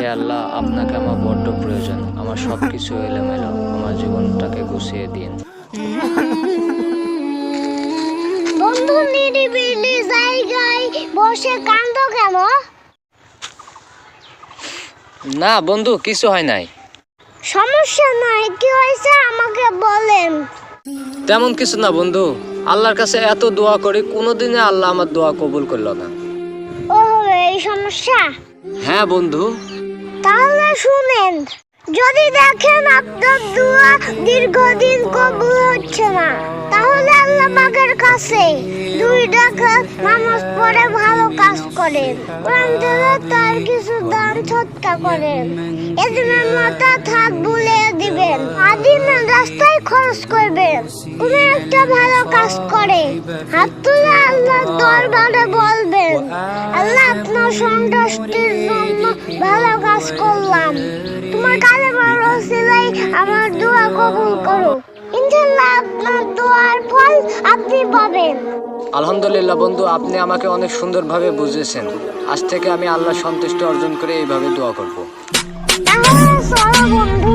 হে আল্লাহ, আপনাকে আমার বড্ড প্রয়োজন। আমার সব কিছু এলোমেলো, আমার জীবনটাকে গুছিয়ে দিন। বন্ধু নিরিবিলি জায়গায় বসে কান্দো কেন? না বন্ধু, কিছু হয় নাই। সমস্যা নাই, কি হয়েছে আমাকে বলেন। তেমন কিছু না বন্ধু, আল্লাহর কাছে এত দোয়া করি, কোনোদিনে আল্লাহ আমার দোয়া কবুল করলো না। ও এই সমস্যা? হ্যাঁ বন্ধু। তাহলে শুনেন, যদি দেখেন আপনার দোয়া দীর্ঘদিন কবুল হচ্ছে না, তাহলে আল্লাহ পাকের কাছে 2 রাকাত নামাজ পড়ে ভালো কাজ করেন, কোরআন তেলাওয়াত তার কিছু দান সদকা করেন, এদিনের মাথা হাত বুলিয়ে দিবেন, আদিনের রাস্তায় খরচ করবেন। কোনো একটা ভালো কাজ করে হাত তুলে আল্লাহর দরবারে বলবেন, আল্লাহ আপনার সন্তুষ্টির জন্য ভালো কাজ করলাম, তোমার কালেমার ওসিলায় আমার দোয়া কবুল করো। ইনশাআল্লাহ আপনার দোয়ার ফল আপনি পাবেন। আলহামদুলিল্লাহ বন্ধু, আপনি আমাকে অনেক সুন্দরভাবে বুঝিয়েছেন। আজ থেকে আমি আল্লাহর সন্তুষ্টি অর্জন করে এইভাবে দোয়া করব। তাহলে চলো বন্ধু।